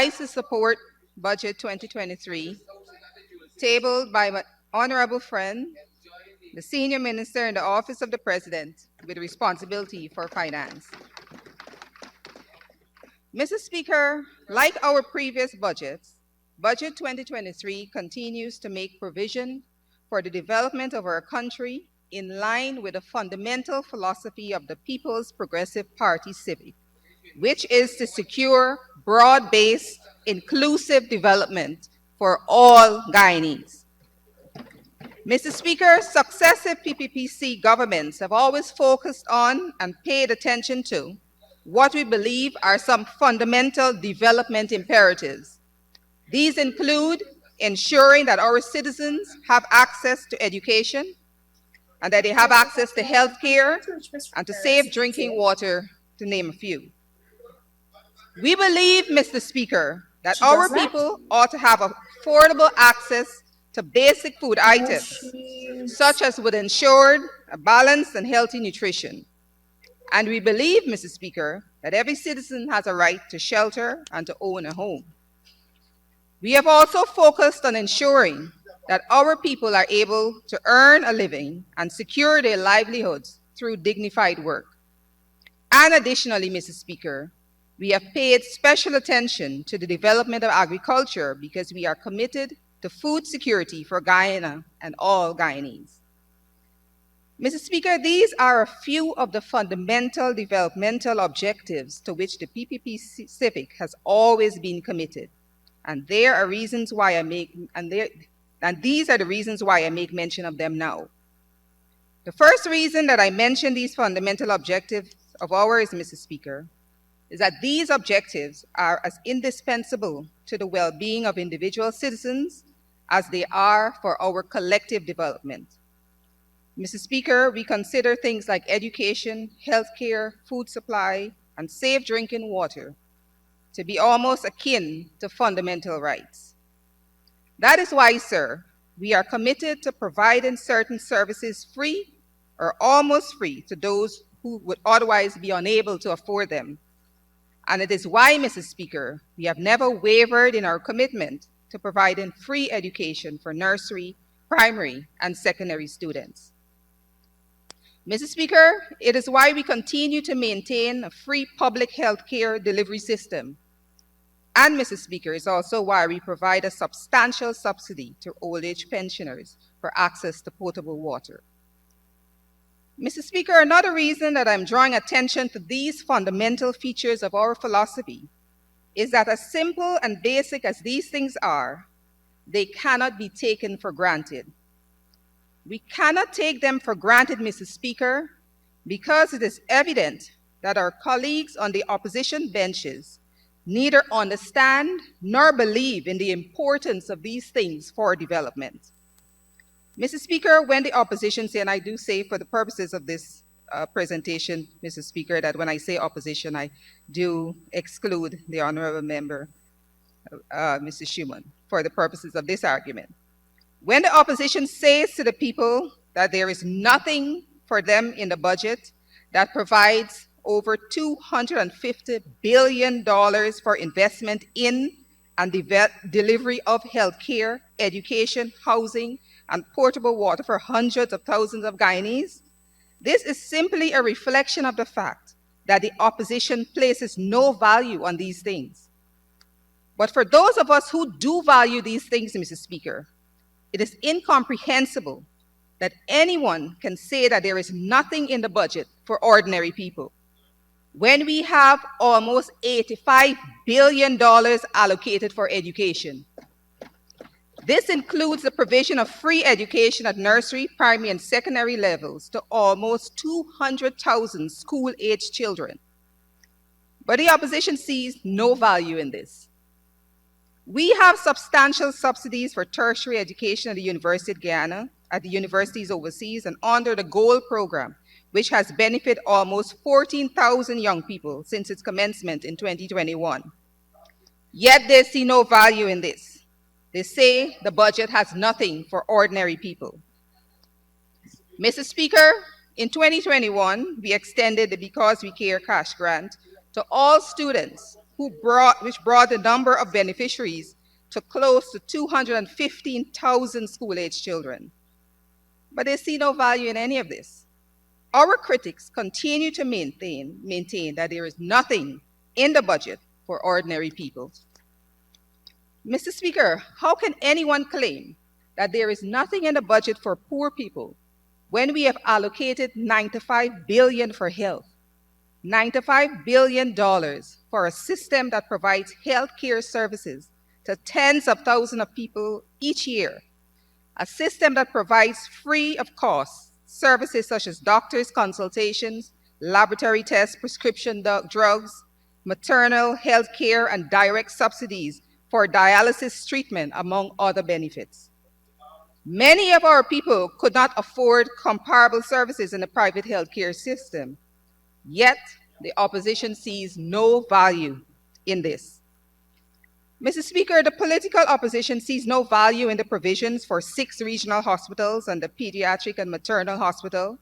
rise to support Budget 2023, tabled by my honorable friend, the Senior Minister in the Office of the President with responsibility for finance. Mr. Speaker, like our previous budgets, Budget 2023 continues to make provision for the development of our country in line with the fundamental philosophy of the People's Progressive Party Civic, which is to secure broad-based, inclusive development for all Guyanese. Mr. Speaker, successive PPPC governments have always focused on and paid attention to what we believe are some fundamental development imperatives. These include ensuring that our citizens have access to education and that they have access to health care and to safe drinking water, to name a few. We believe, Mr. Speaker, that our people ought to have affordable access to basic food items, such as would ensure a balanced and healthy nutrition. And we believe, Mr. Speaker, that every citizen has a right to shelter and to own a home. We have also focused on ensuring that our people are able to earn a living and secure their livelihoods through dignified work. And additionally, Mr. Speaker, we have paid special attention to the development of agriculture because we are committed to food security for Guyana and all Guyanese. Mr. Speaker, these are a few of the fundamental developmental objectives to which the PPP Civic has always been committed. And these are the reasons why I make mention of them now. The first reason that I mention these fundamental objectives of ours, Mr. Speaker, is that these objectives are as indispensable to the well-being of individual citizens as they are for our collective development. Mr. Speaker, we consider things like education, healthcare, food supply, and safe drinking water to be almost akin to fundamental rights. That is why, sir, we are committed to providing certain services free or almost free to those who would otherwise be unable to afford them. And it is why, Mr. Speaker, we have never wavered in our commitment to providing free education for nursery, primary, and secondary students. Mr. Speaker, it is why we continue to maintain a free public health care delivery system. And, Mr. Speaker, it's also why we provide a substantial subsidy to old age pensioners for access to potable water. Mr. Speaker, another reason that I'm drawing attention to these fundamental features of our philosophy is that as simple and basic as these things are, they cannot be taken for granted. We cannot take them for granted, Mr. Speaker, because it is evident that our colleagues on the opposition benches neither understand nor believe in the importance of these things for development. Mr. Speaker, when the opposition say, and I do say for the purposes of this presentation, Mr. Speaker, that when I say opposition, I do exclude the honorable member, Mr. Schuman, for the purposes of this argument. When the opposition says to the people that there is nothing for them in the budget that provides over $250 billion for investment in and delivery of health care, education, housing, and portable water for hundreds of thousands of Guyanese, this is simply a reflection of the fact that the opposition places no value on these things. But for those of us who do value these things, Mr. Speaker, it is incomprehensible that anyone can say that there is nothing in the budget for ordinary people when we have almost $85 billion allocated for education. This includes the provision of free education at nursery, primary, and secondary levels to almost 200,000 school-aged children. But the opposition sees no value in this. We have substantial subsidies for tertiary education at the University of Guyana, at the universities overseas, and under the GOAL program, which has benefited almost 14,000 young people since its commencement in 2021. Yet they see no value in this. They say the budget has nothing for ordinary people. Mr. Speaker, in 2021, we extended the Because We Care cash grant to all students which brought the number of beneficiaries to close to 215,000 school-age children. But they see no value in any of this. Our critics continue to maintain that there is nothing in the budget for ordinary people. Mr. Speaker, how can anyone claim that there is nothing in the budget for poor people when we have allocated $95 billion for health, $95 billion for a system that provides health care services to tens of thousands of people each year, a system that provides free of cost services such as doctors' consultations, laboratory tests, prescription drugs, maternal health care, and direct subsidies for dialysis treatment, among other benefits. Many of our people could not afford comparable services in the private healthcare system, yet the opposition sees no value in this. Mr. Speaker, the political opposition sees no value in the provisions for 6 regional hospitals and the pediatric and maternal hospital.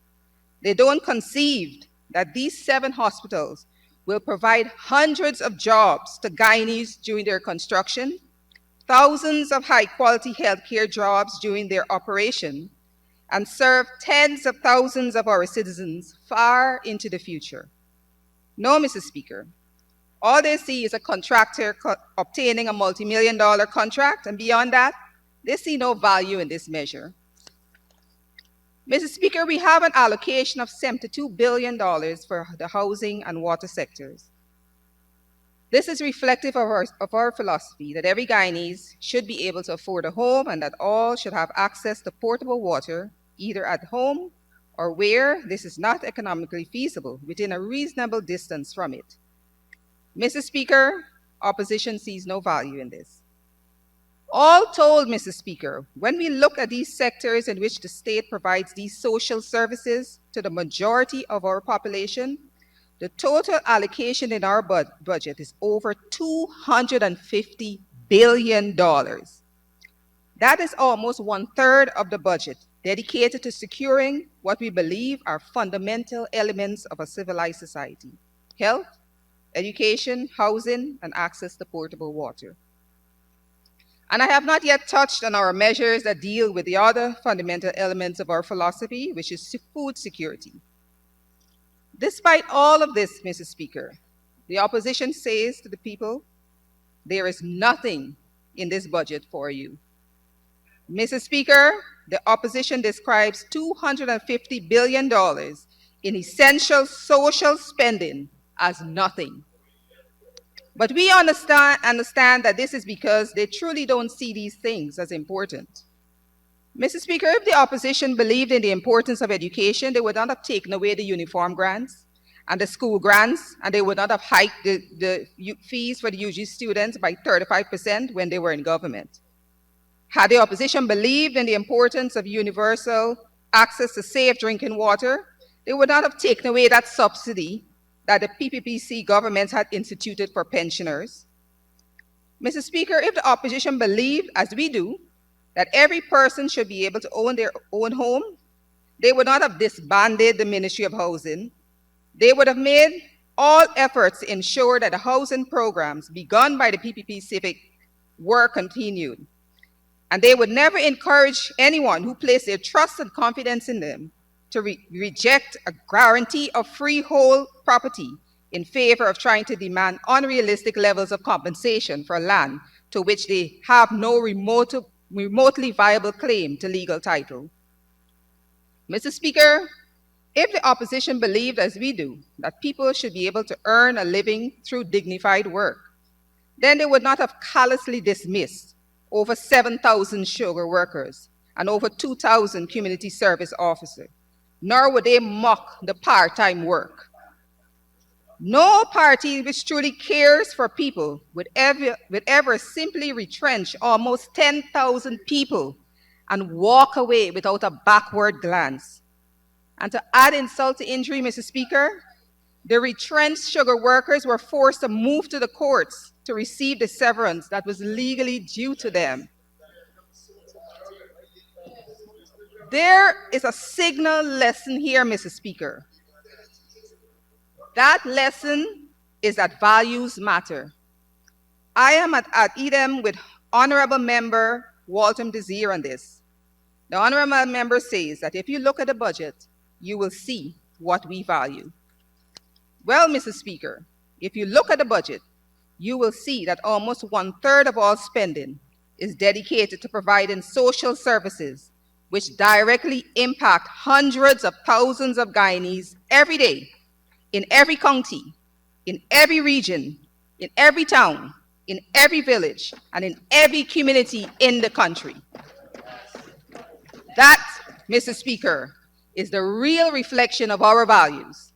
They don't conceive that these 7 hospitals will provide hundreds of jobs to gynaes during their construction, thousands of high-quality healthcare jobs during their operation, and serve tens of thousands of our citizens far into the future. No, Mr. Speaker. All they see is a contractor obtaining a multi-million-dollar contract, and beyond that, they see no value in this measure. Mr. Speaker, we have an allocation of $72 billion for the housing and water sectors. This is reflective of our philosophy that every Guyanese should be able to afford a home and that all should have access to portable water, either at home or where this is not economically feasible, within a reasonable distance from it. Mr. Speaker, opposition sees no value in this. All told, Mr. Speaker, when we look at these sectors in which the state provides these social services to the majority of our population, the total allocation in our budget is over $250 billion. That is almost 1/3 of the budget dedicated to securing what we believe are fundamental elements of a civilized society: health, education, housing, and access to portable water. And I have not yet touched on our measures that deal with the other fundamental elements of our philosophy, which is food security. Despite all of this, Mr. Speaker, the opposition says to the people, there is nothing in this budget for you. Mr. Speaker, the opposition describes $250 billion in essential social spending as nothing. But we understand that this is because they truly don't see these things as important. Mr. Speaker, if the opposition believed in the importance of education, they would not have taken away the uniform grants and the school grants, and they would not have hiked the fees for the UG students by 35% when they were in government. Had the opposition believed in the importance of universal access to safe drinking water, they would not have taken away that subsidy that the PPPC government had instituted for pensioners. Mr. Speaker, if the opposition believed, as we do, that every person should be able to own their own home, they would not have disbanded the Ministry of Housing. They would have made all efforts to ensure that the housing programs begun by the PPP Civic were continued. And they would never encourage anyone who placed their trust and confidence in them to reject a guarantee of freehold property in favor of trying to demand unrealistic levels of compensation for land to which they have no remotely viable claim to legal title. Mr. Speaker, if the opposition believed, as we do, that people should be able to earn a living through dignified work, then they would not have callously dismissed over 7,000 sugar workers and over 2,000 community service officers, nor would they mock the part-time work. No party which truly cares for people would ever simply retrench almost 10,000 people and walk away without a backward glance. And to add insult to injury, Mr. Speaker, the retrenched sugar workers were forced to move to the courts to receive the severance that was legally due to them. There is a signal lesson here, Mr. Speaker. That lesson is that values matter. I am at idem with Honorable Member Walton Desir on this. The Honorable Member says that if you look at the budget, you will see what we value. Well, Mr. Speaker, if you look at the budget, you will see that almost 1/3 of all spending is dedicated to providing social services, which directly impact hundreds of thousands of Guyanese every day, in every county, in every region, in every town, in every village, and in every community in the country. That, Mr. Speaker, is the real reflection of our values.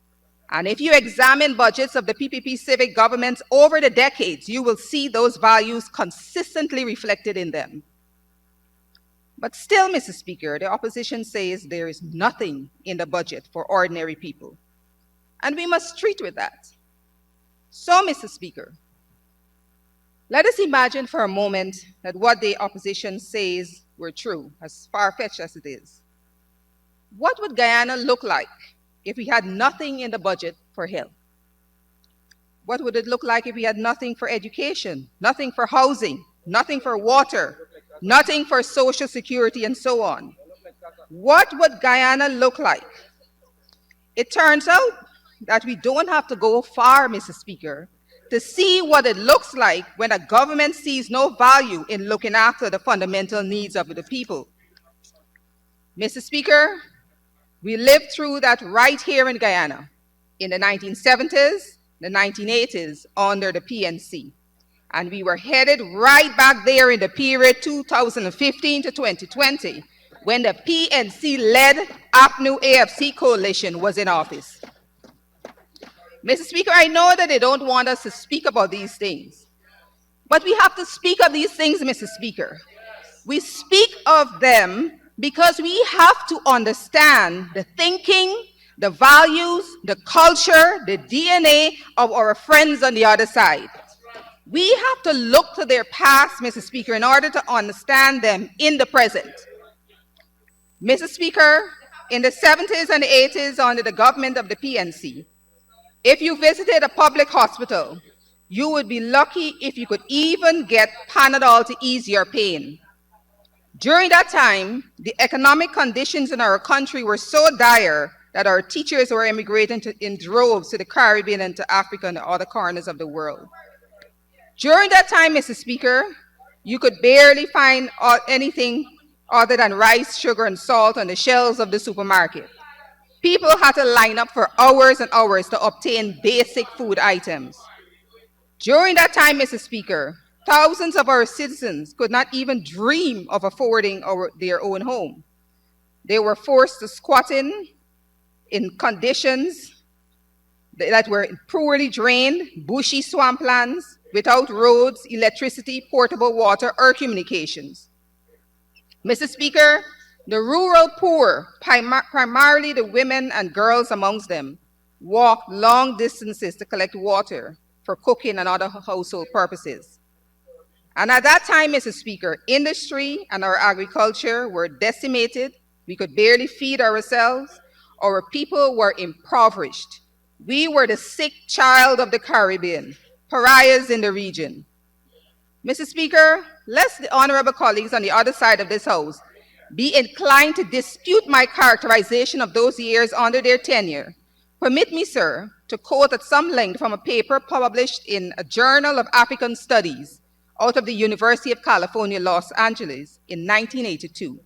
And if you examine budgets of the PPP civic governments over the decades, you will see those values consistently reflected in them. But still, Mr. Speaker, the opposition says there is nothing in the budget for ordinary people. And we must treat with that. So, Mr. Speaker, let us imagine for a moment that what the opposition says were true, as far-fetched as it is. What would Guyana look like if we had nothing in the budget for health? What would it look like if we had nothing for education, nothing for housing, nothing for water, nothing for social security, and so on? What would Guyana look like? It turns out that we don't have to go far, Mr. Speaker, to see what it looks like when a government sees no value in looking after the fundamental needs of the people. Mr. Speaker, we lived through that right here in Guyana in the 1970s, the 1980s under the PNC. And we were headed right back there in the period 2015 to 2020 when the PNC-led APNU-AFC coalition was in office. Mr. Speaker, I know that they don't want us to speak about these things, but we have to speak of these things, Mr. Speaker. We speak of them because we have to understand the thinking, the values, the culture, the DNA of our friends on the other side. We have to look to their past, Mr. Speaker, in order to understand them in the present. Mr. Speaker, in the 70s and 80s under the government of the PNC, if you visited a public hospital, you would be lucky if you could even get Panadol to ease your pain. During that time, the economic conditions in our country were so dire that our teachers were immigrating in droves to the Caribbean and to Africa and other corners of the world. During that time, Mr. Speaker, you could barely find anything other than rice, sugar, and salt on the shelves of the supermarket. People had to line up for hours and hours to obtain basic food items. During that time, Mr. Speaker, thousands of our citizens could not even dream of affording their own home. They were forced to squat in conditions that were poorly drained, bushy swamplands, without roads, electricity, portable water, or communications. Mr. Speaker, the rural poor, primarily the women and girls amongst them, walked long distances to collect water for cooking and other household purposes. And at that time, Mr. Speaker, industry and our agriculture were decimated. We could barely feed ourselves. Our people were impoverished. We were the sick child of the Caribbean, pariahs in the region. Mr. Speaker, lest the honorable colleagues on the other side of this House be inclined to dispute my characterization of those years under their tenure, permit me, sir, to quote at some length from a paper published in a Journal of African Studies out of the University of California, Los Angeles in 1982.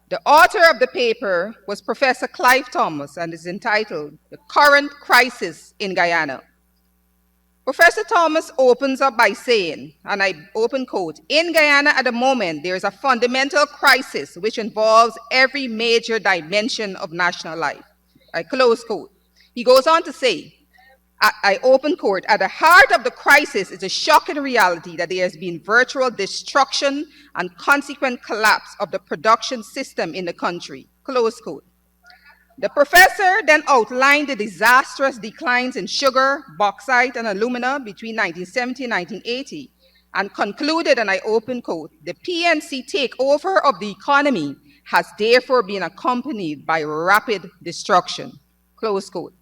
The author of the paper was Professor Clive Thomas and is entitled "The Current Crisis in Guyana." Professor Thomas opens up by saying, and I open quote, "In Guyana at the moment, there is a fundamental crisis which involves every major dimension of national life." I close quote. He goes on to say, I open quote, "At the heart of the crisis is a shocking reality that there has been virtual destruction and consequent collapse of the production system in the country," close quote. The professor then outlined the disastrous declines in sugar, bauxite, and alumina between 1970 and 1980, and concluded, and I open quote, "The PNC takeover of the economy has therefore been accompanied by rapid destruction," close quote.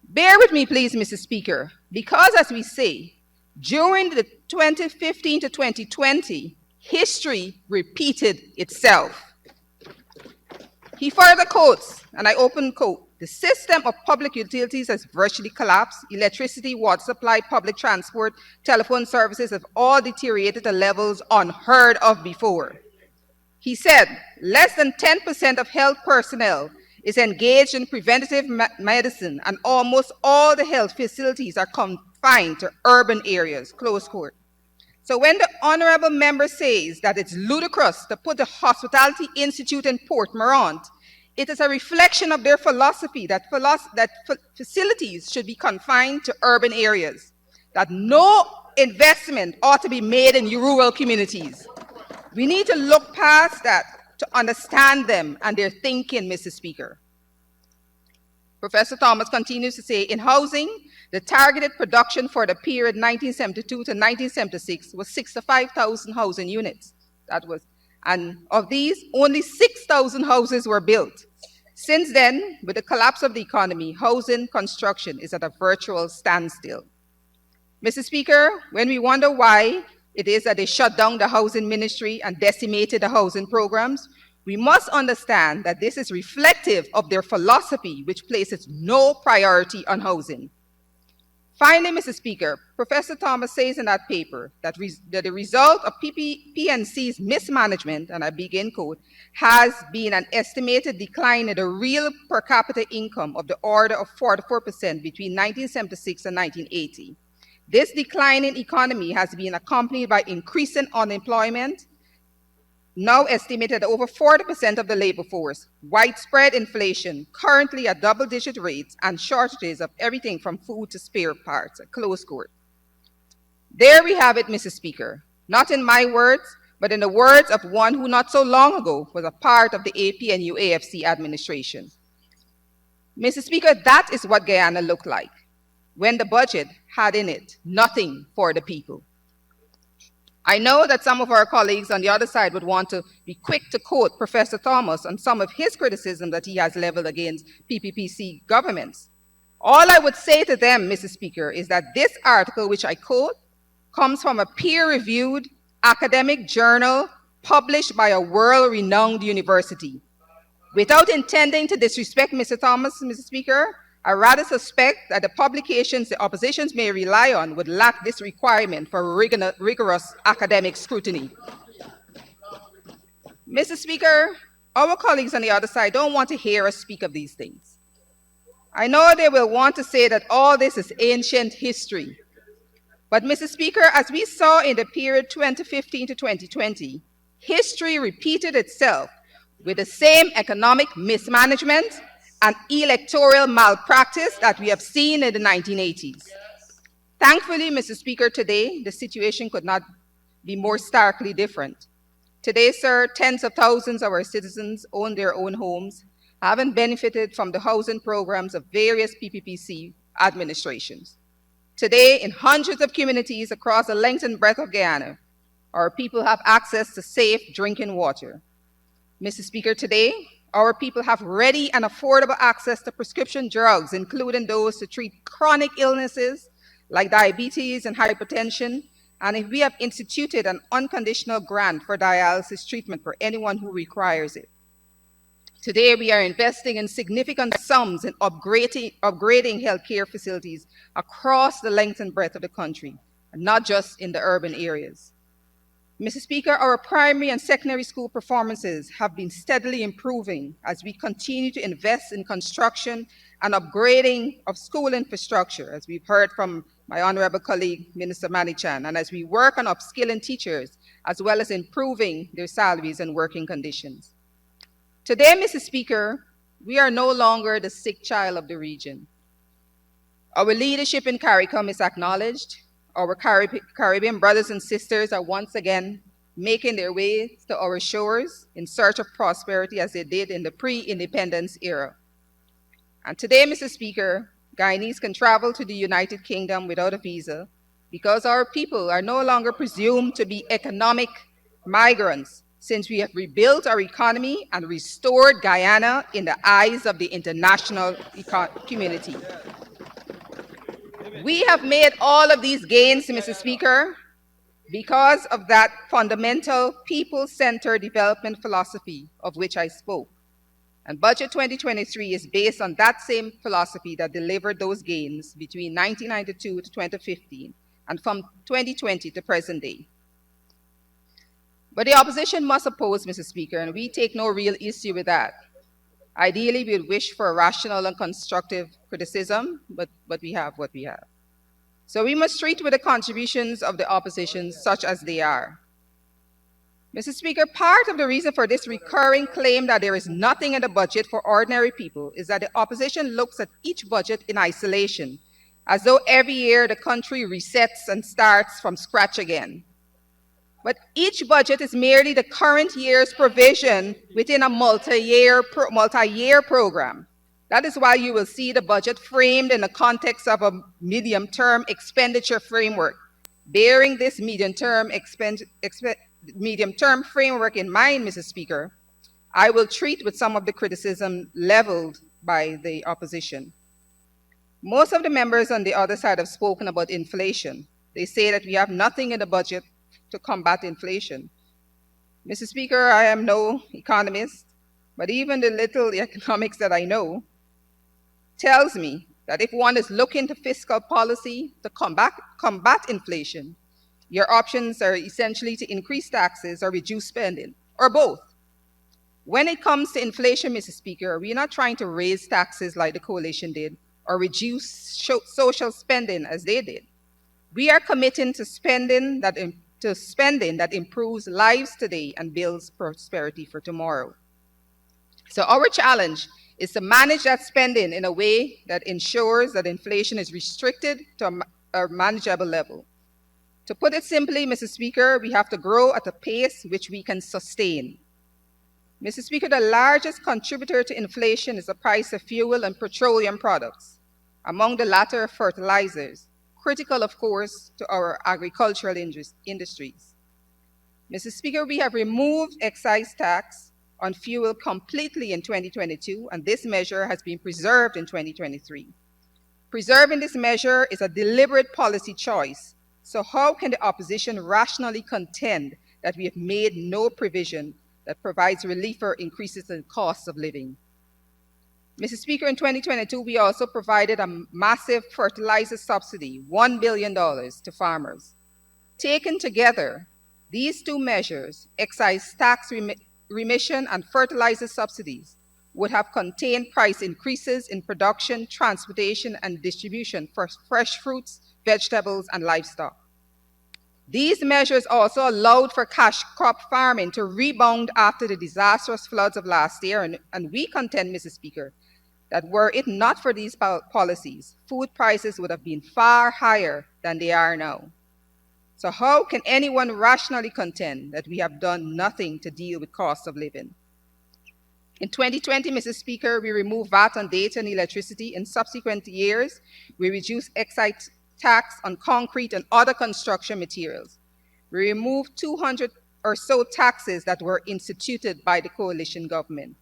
Bear with me, please, Mr. Speaker, because as we say, During the 2015 to 2020, history repeated itself. He further quotes, and I open quote, "The system of public utilities has virtually collapsed. Electricity, water supply, public transport, telephone services have all deteriorated to levels unheard of before." He said, less than 10% of health personnel is engaged in preventative medicine, and almost all the health facilities are confined to urban areas, close quote. So when the honorable member says that it's ludicrous to put the Hospitality Institute in Port Morant, it is a reflection of their philosophy that facilities should be confined to urban areas, that no investment ought to be made in rural communities. We need to look past that to understand them and their thinking, Mr. Speaker. Professor Thomas continues to say, in housing, the targeted production for the period 1972 to 1976 was 65,000 housing units. And of these, only 6,000 houses were built. Since then, with the collapse of the economy, housing construction is at a virtual standstill. Mr. Speaker, when we wonder why it is that they shut down the housing ministry and decimated the housing programs, we must understand that this is reflective of their philosophy, which places no priority on housing. Finally, Mr. Speaker, Professor Thomas says in that paper that the result of PNC's mismanagement, and I begin quote, has been an estimated decline in the real per capita income of the order of 44% between 1976 and 1980. This declining economy has been accompanied by increasing unemployment, now estimated at over 40% of the labor force, widespread inflation, currently at double-digit rates, and shortages of everything from food to spare parts, close quote. There we have it, Mr. Speaker. Not in my words, but in the words of one who not so long ago was a part of the APNU AFC administration. Mr. Speaker, that is what Guyana looked like when the budget had in it nothing for the people. I know that some of our colleagues on the other side would want to be quick to quote Professor Thomas on some of his criticism that he has leveled against PPPC governments. All I would say to them, Mr. Speaker, is that this article, which I quote, comes from a peer-reviewed academic journal published by a world-renowned university. Without intending to disrespect Mr. Thomas, Mr. Speaker, I rather suspect that the publications the oppositions may rely on would lack this requirement for rigorous academic scrutiny. Mr. Speaker, our colleagues on the other side don't want to hear us speak of these things. I know they will want to say that all this is ancient history. But Mr. Speaker, as we saw in the period 2015 to 2020, history repeated itself with the same economic mismanagement and electoral malpractice that we have seen in the 1980s. Thankfully, Mr. Speaker, today, the situation could not be more starkly different. Today, sir, tens of thousands of our citizens own their own homes, having benefited from the housing programs of various PPPC administrations. Today, in hundreds of communities across the length and breadth of Guyana, our people have access to safe drinking water. Mr. Speaker, today, our people have ready and affordable access to prescription drugs, including those to treat chronic illnesses like diabetes and hypertension, and we have instituted an unconditional grant for dialysis treatment for anyone who requires it. Today, we are investing in significant sums in upgrading healthcare facilities across the length and breadth of the country, and not just in the urban areas. Mr. Speaker, our primary and secondary school performances have been steadily improving as we continue to invest in construction and upgrading of school infrastructure, as we've heard from my honorable colleague, Minister Manichan, and as we work on upskilling teachers, as well as improving their salaries and working conditions. Today, Mr. Speaker, we are no longer the sick child of the region. Our leadership in CARICOM is acknowledged. Our Caribbean brothers and sisters are once again making their way to our shores in search of prosperity as they did in the pre-independence era. And today, Mr. Speaker, Guyanese can travel to the United Kingdom without a visa because our people are no longer presumed to be economic migrants, since we have rebuilt our economy and restored Guyana in the eyes of the international community. We have made all of these gains, Mr. Speaker, because of that fundamental people-centered development philosophy of which I spoke. And Budget 2023 is based on that same philosophy that delivered those gains between 1992 to 2015 and from 2020 to present day. But the opposition must oppose, Mr. Speaker, and we take no real issue with that. Ideally, we would wish for rational and constructive criticism, but we have what we have. So we must treat with the contributions of the opposition such as they are. Mr. Speaker, part of the reason for this recurring claim that there is nothing in the budget for ordinary people is that the opposition looks at each budget in isolation, as though every year the country resets and starts from scratch again. But each budget is merely the current year's provision within a multi-year program. That is why you will see the budget framed in the context of a medium-term expenditure framework. Bearing this medium-term framework in mind, Mr. Speaker, I will treat with some of the criticism leveled by the opposition. Most of the members on the other side have spoken about inflation. They say that we have nothing in the budget to combat inflation. Mr. Speaker, I am no economist, but even the little economics that I know tells me that if one is looking to fiscal policy to combat inflation, your options are essentially to increase taxes or reduce spending, or both. When it comes to inflation, Mr. Speaker, we're not trying to raise taxes like the coalition did or reduce social spending as they did. We are committing to spending that improves lives today and builds prosperity for tomorrow. So our challenge is to manage that spending in a way that ensures that inflation is restricted to a manageable level. To put it simply, Mr. Speaker, we have to grow at a pace which we can sustain. Mr. Speaker, the largest contributor to inflation is the price of fuel and petroleum products, among the latter fertilizers, critical, of course, to our agricultural industries. Mr. Speaker, we have removed excise tax on fuel completely in 2022, and this measure has been preserved in 2023. Preserving this measure is a deliberate policy choice. So how can the opposition rationally contend that we have made no provision that provides relief for increases in costs of living? Mr. Speaker, in 2022, we also provided a massive fertilizer subsidy, $1 billion to farmers. Taken together, these two measures, excise tax remission and fertilizer subsidies, would have contained price increases in production, transportation, and distribution for fresh fruits, vegetables, and livestock. These measures also allowed for cash crop farming to rebound after the disastrous floods of last year, and we contend, Mr. Speaker, that were it not for these policies, food prices would have been far higher than they are now. So how can anyone rationally contend that we have done nothing to deal with cost of living? In 2020, Mr. Speaker, we removed VAT on data and electricity. In subsequent years, we reduced excise tax on concrete and other construction materials. We removed 200 or so taxes that were instituted by the coalition government.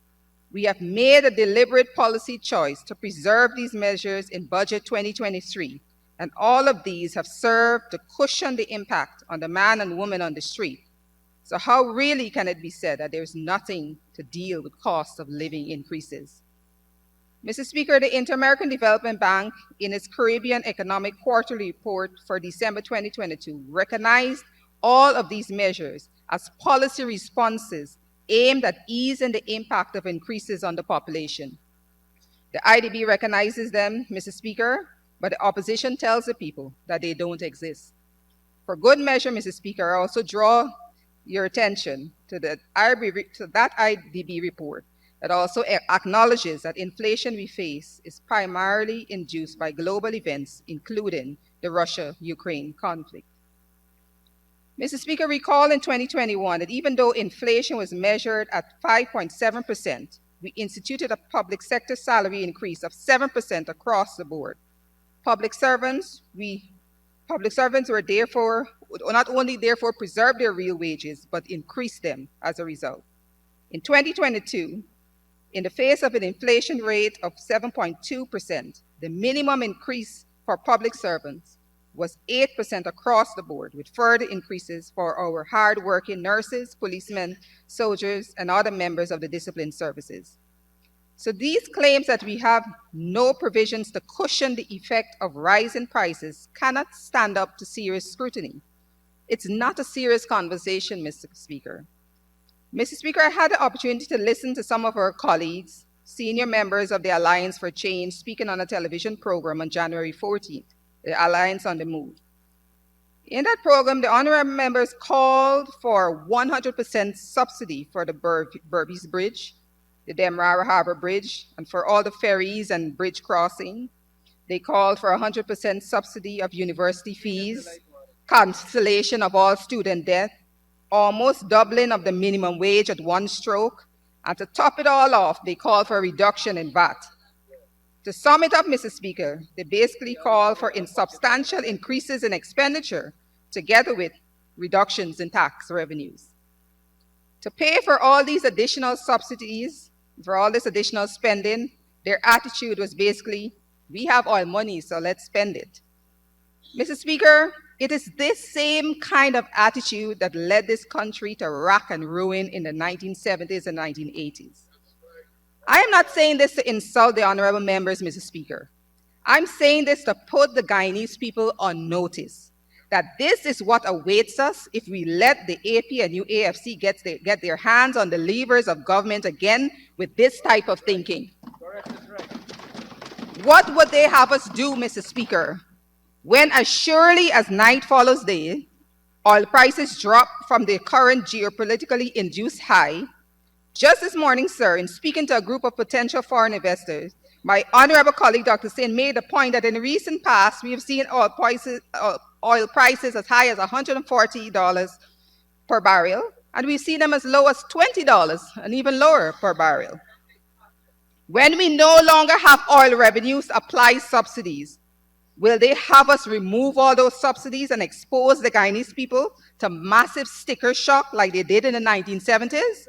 We have made a deliberate policy choice to preserve these measures in Budget 2023, and all of these have served to cushion the impact on the man and woman on the street. So how really can it be said that there's nothing to deal with cost of living increases? Mr. Speaker, the Inter-American Development Bank, in its Caribbean Economic Quarterly Report for December 2022, recognized all of these measures as policy responses aimed at easing the impact of increases on the population. The IDB recognizes them, Mr. Speaker, but the opposition tells the people that they don't exist. For good measure, Mr. Speaker, I also draw your attention to that IDB report that also acknowledges that inflation we face is primarily induced by global events, including the Russia-Ukraine conflict. Mr. Speaker, recall in 2021 that even though inflation was measured at 5.7%, we instituted a public sector salary increase of 7% across the board. Public servants were therefore, not only therefore preserve their real wages, but increase them as a result. In 2022, in the face of an inflation rate of 7.2%, the minimum increase for public servants was 8% across the board, with further increases for our hard-working nurses, policemen, soldiers, and other members of the disciplined services. So these claims that we have no provisions to cushion the effect of rising prices cannot stand up to serious scrutiny. It's not a serious conversation, Mr. Speaker. Mr. Speaker, I had the opportunity to listen to some of our colleagues, senior members of the Alliance for Change, speaking on a television program on January 14th, the Alliance on the Move. In that program, the honorable members called for 100% subsidy for the Berbice Bridge, the Demerara Harbor Bridge, and for all the ferries and bridge crossing. They called for 100% subsidy of university fees, cancellation of all student debt, almost doubling of the minimum wage at one stroke, and to top it all off, they called for a reduction in VAT. To sum it up, Mr. Speaker, they basically call for insubstantial increases in expenditure together with reductions in tax revenues. To pay for all these additional subsidies, for all this additional spending, their attitude was basically, we have all money, so let's spend it. Mr. Speaker, it is this same kind of attitude that led this country to rack and ruin in the 1970s and 1980s. I am not saying this to insult the honorable members, Mr. Speaker. I'm saying this to put the Guyanese people on notice that this is what awaits us if we let the AP and UAFC get their hands on the levers of government again with this type of thinking. Correct, that's right. What would they have us do, Mr. Speaker, when as surely as night follows day, oil prices drop from their current geopolitically induced high? Just this morning, sir, in speaking to a group of potential foreign investors, my honorable colleague, Dr. Sin, made the point that in the recent past, we have seen oil prices as high as $140 per barrel, and we've seen them as low as $20 and even lower per barrel. When we no longer have oil revenues, apply subsidies. Will they have us remove all those subsidies and expose the Guyanese people to massive sticker shock like they did in the 1970s?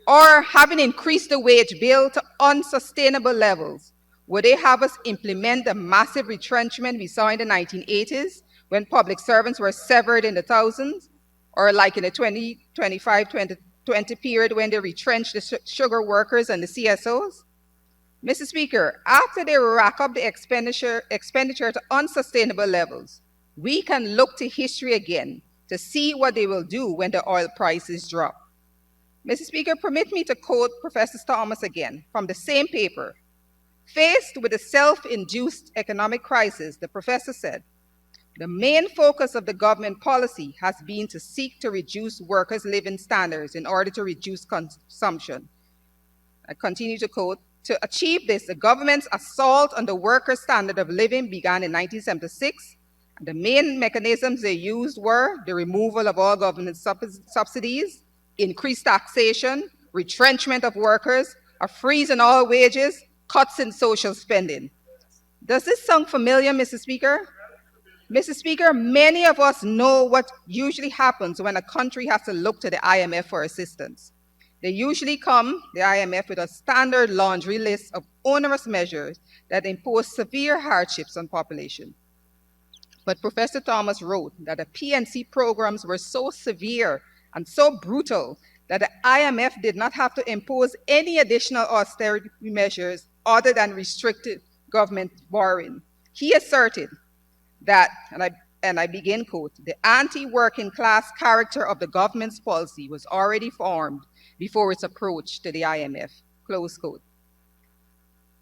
Or having increased the wage bill to unsustainable levels, would they have us implement the massive retrenchment we saw in the 1980s when public servants were severed in the thousands? Or like in the 2020 period when they retrenched the sugar workers and the CSOs? Mr. Speaker, after they rack up the expenditure to unsustainable levels, we can look to history again to see what they will do when the oil prices drop. Mr. Speaker, permit me to quote Professor Thomas again from the same paper. Faced with a self-induced economic crisis, the professor said, the main focus of the government policy has been to seek to reduce workers' living standards in order to reduce consumption. I continue to quote, to achieve this, the government's assault on the workers' standard of living began in 1976. And the main mechanisms they used were the removal of all government subsidies, increased taxation, retrenchment of workers, a freeze in all wages, cuts in social spending. Does this sound familiar, Mr. Speaker? Mr. Speaker, many of us know what usually happens when a country has to look to the IMF for assistance. They usually come, the IMF, with a standard laundry list of onerous measures that impose severe hardships on population. But Professor Thomas wrote that the PNC programs were so severe and so brutal that the IMF did not have to impose any additional austerity measures other than restricted government borrowing. He asserted that, and I begin quote, the anti-working class character of the government's policy was already formed before its approach to the IMF, close quote.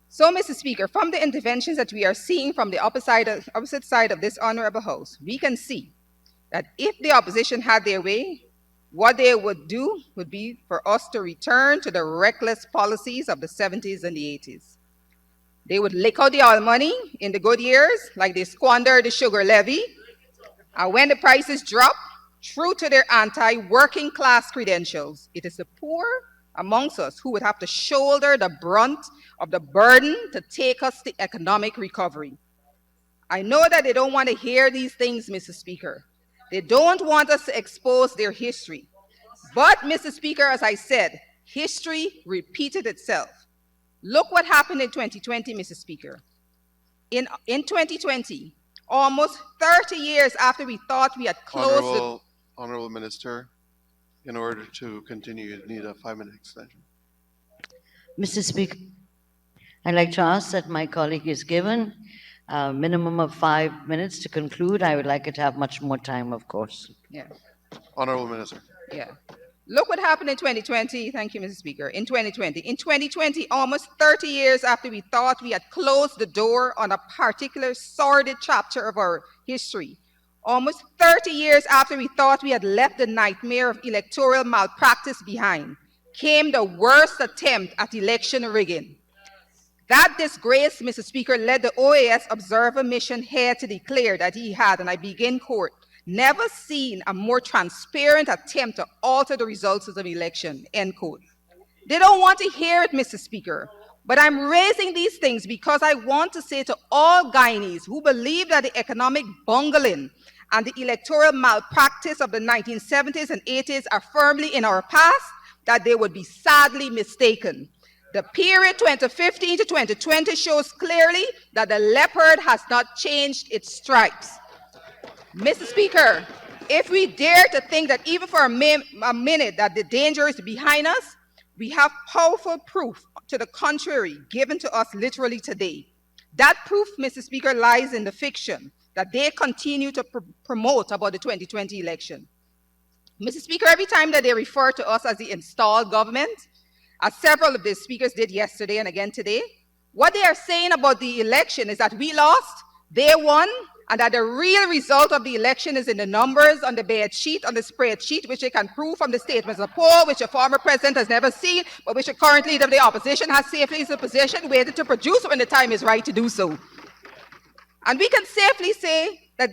So, Mr. Speaker, from the interventions that we are seeing from the opposite side of this honorable House, we can see that if the opposition had their way, what they would do would be for us to return to the reckless policies of the 70s and the 80s. They would lick out the oil money in the good years, like they squandered the sugar levy, and when the prices drop, true to their anti-working class credentials, it is the poor amongst us who would have to shoulder the brunt of the burden to take us to economic recovery. I know that they don't want to hear these things, Mr. Speaker. They don't want us to expose their history. But, Mr. Speaker, as I said, history repeated itself. Look what happened in 2020, Mr. Speaker. in 2020, almost 30 years after we thought we had closed the... Honorable Minister, in order to continue, you need a 5-minute extension. Mr. Speaker, I'd like to ask that my colleague is given a minimum of 5 minutes to conclude. I would like it to have much more time, of course. Yeah. Honorable Minister. Yeah. Look what happened in 2020. Thank you, Mr. Speaker. In 2020, almost 30 years after we thought we had closed the door on a particular sordid chapter of our history, almost 30 years after we thought we had left the nightmare of electoral malpractice behind, came the worst attempt at election rigging. That disgrace, Mr. Speaker, led the OAS observer mission here to declare that he had, and I begin quote, never seen a more transparent attempt to alter the results of the election, end quote. They don't want to hear it, Mr. Speaker, but I'm raising these things because I want to say to all Guyanese who believe that the economic bungling and the electoral malpractice of the 1970s and 80s are firmly in our past, that they would be sadly mistaken. The period 2015 to 2020 shows clearly that the leopard has not changed its stripes. Mr. Speaker, if we dare to think that even for a minute that the danger is behind us, we have powerful proof to the contrary given to us literally today. That proof, Mr. Speaker, lies in the fiction that they continue to promote about the 2020 election. Mr. Speaker, every time that they refer to us as the installed government, as several of the speakers did yesterday and again today, what they are saying about the election is that we lost, they won, and that the real result of the election is in the numbers on the bed sheet, on the spreadsheet, which they can prove from the statements of poll, which a former president has never seen, but which a current leader of the opposition has safely in the position, waited to produce when the time is right to do so. And we can safely say that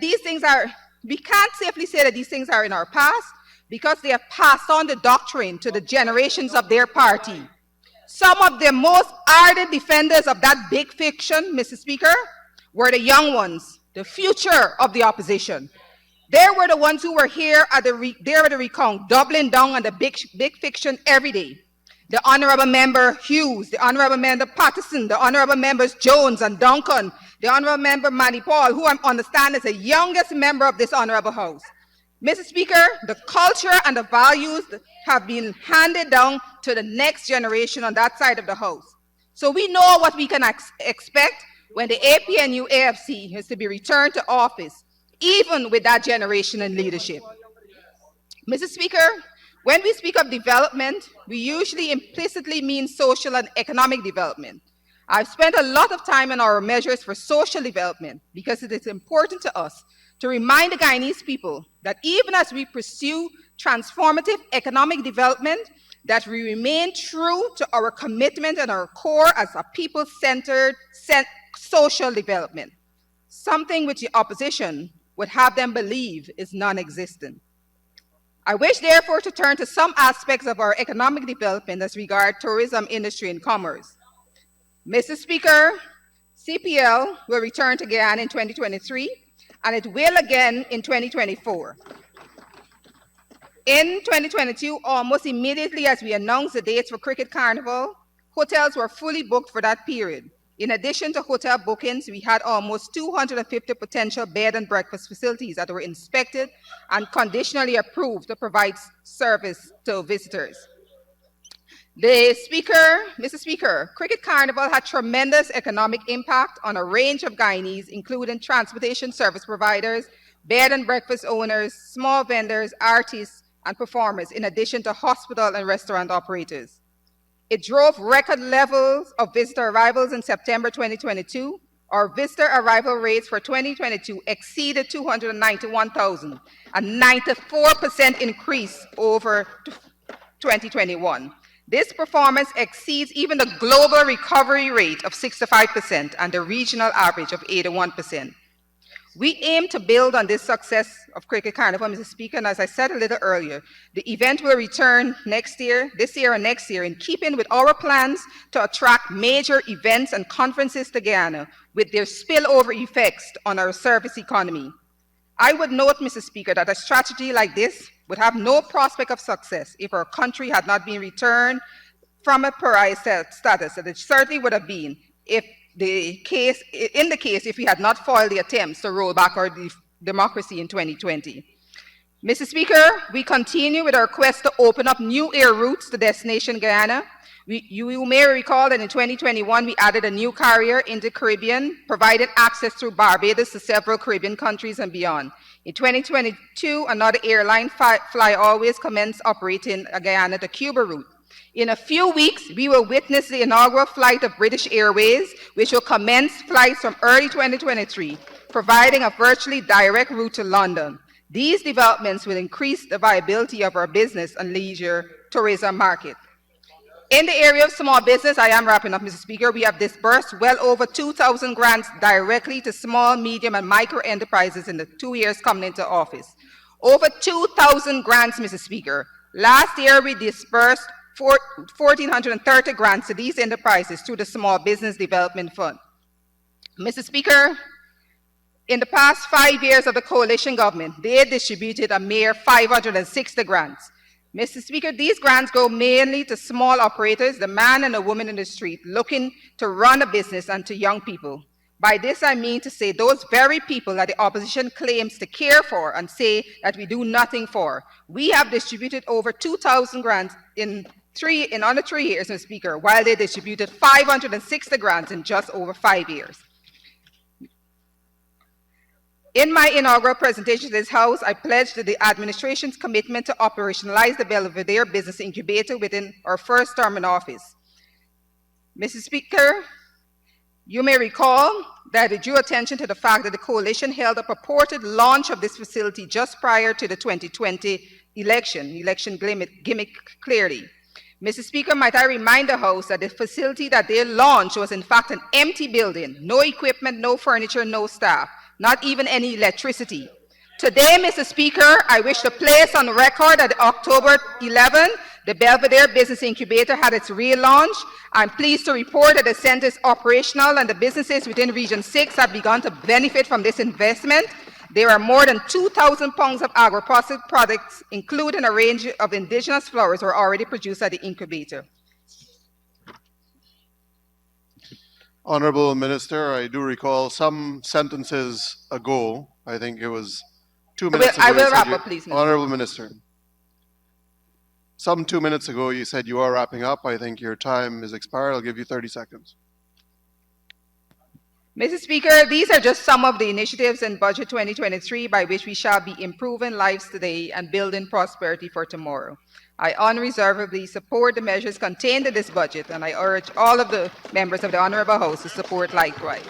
we can't safely say that these things are in our past because they have passed on the doctrine to the generations of their party. Some of the most ardent defenders of that big fiction, Mr. Speaker, were the young ones, the future of the opposition. They were the ones who were here at the recount, doubling down on the big fiction every day. The Honorable Member Hughes, the Honorable Member Patterson, the Honorable Members Jones and Duncan, the Honorable Member Manny Paul, who I understand is the youngest member of this Honorable House. Mr. Speaker, the culture and the values have been handed down to the next generation on that side of the House. So we know what we can expect when the APNU AFC is to be returned to office, even with that generation in leadership. Mr. Speaker, when we speak of development, we usually implicitly mean social and economic development. I've spent a lot of time on our measures for social development because it is important to us to remind the Guyanese people that even as we pursue transformative economic development, that we remain true to our commitment and our core as a people-centered social development, something which the opposition would have them believe is non-existent. I wish, therefore, to turn to some aspects of our economic development as regard tourism, industry, and commerce. Mr. Speaker, CPL will return to Guyana in 2023, and it will again in 2024. In 2022, almost immediately as we announced the dates for Cricket Carnival, hotels were fully booked for that period. In addition to hotel bookings, we had almost 250 potential bed and breakfast facilities that were inspected and conditionally approved to provide service to visitors. Mr. Speaker, Cricket Carnival had tremendous economic impact on a range of Guyanese, including transportation service providers, bed and breakfast owners, small vendors, artists, and performers, in addition to hospital and restaurant operators. It drove record levels of visitor arrivals in September 2022. Our visitor arrival rates for 2022 exceeded 291,000, a 94% increase over 2021. This performance exceeds even the global recovery rate of 65% and the regional average of 81%. We aim to build on this success of Cricket Carnival, Mr. Speaker, and as I said a little earlier, the event will return this year and next year, in keeping with our plans to attract major events and conferences to Guyana with their spillover effects on our service economy. I would note, Mr. Speaker, that a strategy like this would have no prospect of success if our country had not been returned from a pariah status, and it certainly would have been if the case if we had not foiled the attempts to roll back our democracy in 2020. Mr. Speaker, we continue with our quest to open up new air routes to destination Guyana. You may recall that in 2021, we added a new carrier in the Caribbean, providing access through Barbados to several Caribbean countries and beyond. In 2022, another airline, Fly Always, commenced operating a Guyana to Cuba route. In a few weeks, we will witness the inaugural flight of British Airways, which will commence flights from early 2023, providing a virtually direct route to London. These developments will increase the viability of our business and leisure tourism market. In the area of small business, I am wrapping up, Mr. Speaker, we have disbursed well over 2,000 grants directly to small, medium, and micro enterprises in the 2 years coming into office. Over 2,000 grants, Mr. Speaker. Last year, we disbursed 1,430 grants to these enterprises through the Small Business Development Fund. Mr. Speaker, in the past 5 years of the coalition government, they distributed a mere 560 grants. Mr. Speaker, these grants go mainly to small operators, the man and the woman in the street, looking to run a business, and to young people. By this, I mean to say those very people that the opposition claims to care for and say that we do nothing for. We have distributed over 2,000 grants in under 3 years, Mr. Speaker, while they distributed 560 grants in just over 5 years. In my inaugural presentation to this House, I pledged the administration's commitment to operationalize the Belvedere Business Incubator within our first term in office. Mr. Speaker, you may recall that I drew attention to the fact that the coalition held a purported launch of this facility just prior to the 2020 election gimmick clearly. Mr. Speaker, might I remind the House that the facility that they launched was in fact an empty building, no equipment, no furniture, no staff, not even any electricity. Today, Mr. Speaker, I wish to place on record that October 11, the Belvedere Business Incubator had its relaunch. I'm pleased to report that the center is operational and the businesses within Region 6 have begun to benefit from this investment. There are more than 2,000 pounds of agro-processed products, including a range of indigenous flowers, were already produced at the incubator. Honorable Minister, I do recall some sentences ago, I think it was 2 minutes ago. I will wrap up, please, Mr. Honorable Minister, some 2 minutes ago you said you are wrapping up. I think your time is expired. I'll give you 30 seconds. Mr. Speaker, these are just some of the initiatives in Budget 2023 by which we shall be improving lives today and building prosperity for tomorrow. I unreservedly support the measures contained in this budget, and I urge all of the members of the Honorable House to support likewise.